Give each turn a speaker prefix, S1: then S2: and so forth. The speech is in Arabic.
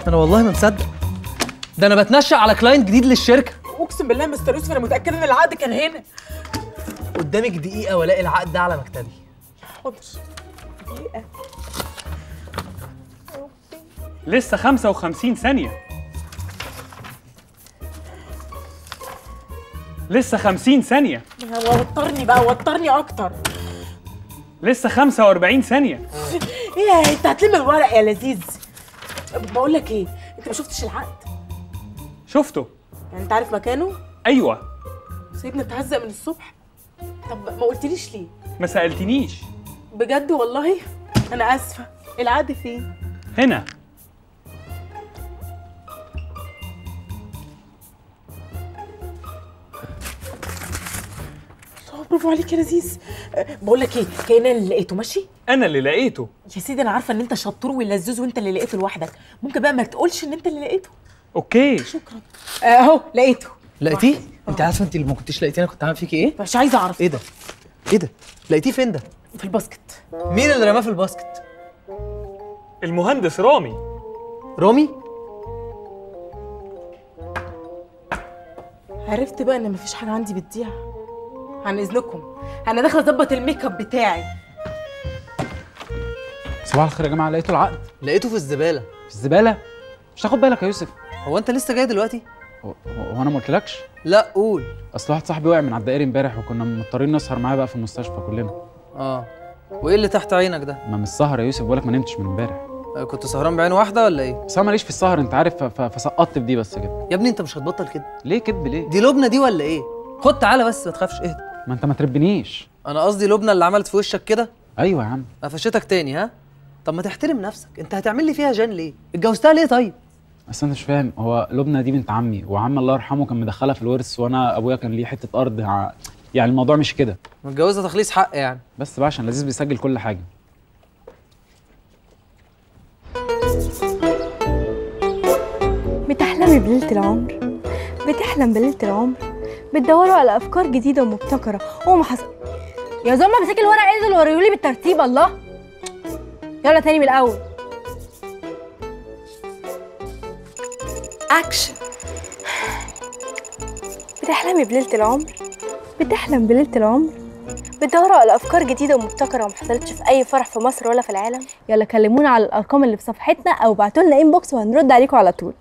S1: انا والله ما مصدق، ده انا بتنشأ على كلاينت جديد للشركه.
S2: اقسم بالله يا مستر يوسف انا متاكده ان العقد كان هنا.
S1: قدامك دقيقه والاقي العقد ده على مكتبي.
S2: حاضر. دقيقه.
S3: لسه 55 ثانيه. لسه 50 ثانيه.
S2: وترني بقى، وترني اكتر.
S3: لسه 45 ثانيه.
S2: ايه انت هتلم الورق يا لذيذ. بقول لك ايه، انت ما شفتش العقد؟
S3: شفته.
S2: يعني انت عارف مكانه؟
S3: ايوه.
S2: سيبنا نتهزق من الصبح. طب ما قلتليش ليه؟
S3: ما سالتنيش.
S2: بجد والله انا اسفه. العقد فين؟
S3: هنا.
S2: برافو عليك يا لذيذ. بقول لك ايه، كأن انا اللي لقيته. ماشي؟
S3: انا اللي لقيته
S2: يا سيدي. انا عارفه ان انت شطور ولذوذ وانت اللي لقيته لوحدك. ممكن بقى ما تقولش ان انت اللي لقيته.
S3: اوكي.
S2: شكرا. اهو لقيته.
S1: لقيتيه؟ انت عارفه انت اللي ما كنتيش لقيتيه انا كنت عامل فيكي ايه؟
S2: مش عايزه اعرف.
S1: ايه ده؟ ايه ده؟ لقيتيه فين ده؟
S2: في الباسكت.
S1: مين اللي رماه في الباسكت؟
S3: المهندس رامي.
S1: رامي؟
S2: عرفت بقى ان مفيش حاجه عندي بتضيع. عن اذنكم انا داخله اظبط الميك اب بتاعي.
S4: صباح الخير يا جماعه، لقيتوا العقد؟
S1: لقيته في الزباله.
S4: في الزباله؟ مش تاخد بالك يا يوسف؟
S1: هو انت لسه جاي دلوقتي؟
S4: هو انا ما قلتلكش؟
S1: لا قول.
S4: اصل واحد صاحبي وقع من على الدائري امبارح وكنا مضطرين نسهر معاه بقى في المستشفى كلنا.
S1: وايه اللي تحت عينك ده؟
S4: ما مش سهر يا يوسف، بقولك ما نمتش من امبارح.
S1: كنت سهران بعين واحده ولا ايه؟
S4: بس انا ماليش في السهر انت عارف، فسقطت في دي بس كده.
S1: يا ابني انت مش هتبطل كده.
S4: ليه كدب ليه؟
S1: دي لبنى دي ولا ايه؟ خد تعالى بس ما تخافش اهدى.
S4: ما انت ما تربنيش.
S1: انا قصدي لبنى اللي عملت في وشك كده.
S4: ايوه يا عم.
S1: قفشتك تاني ها؟ طب ما تحترم نفسك، انت هتعمل لي فيها جان ليه؟ اتجوزتها ليه طيب؟
S4: بس انت مش فاهم، هو لبنى دي بنت عمي وعم الله يرحمه كان مدخلها في الورث، وانا ابويا كان ليه حته ارض يعني الموضوع مش كده.
S1: متجوزها تخليص حق يعني.
S4: بس بقى عشان لذيذ بيسجل كل حاجه.
S5: بتحلمي بليلة العمر، بتحلم بليلة العمر، بتدوروا على افكار جديده ومبتكره وما حصل. يا زلمه امسكي الورق انزل وريهولي بالترتيب. الله، يلا تاني من الاول. اكشن. بتحلمي بليلة العمر، بتحلم بليلة العمر، بتدوروا على افكار جديده ومبتكره وما حصلتش في اي فرح في مصر ولا في العالم. يلا كلمونا على الارقام اللي في صفحتنا او ابعتوا لنا انبوكس وهنرد عليكم على طول.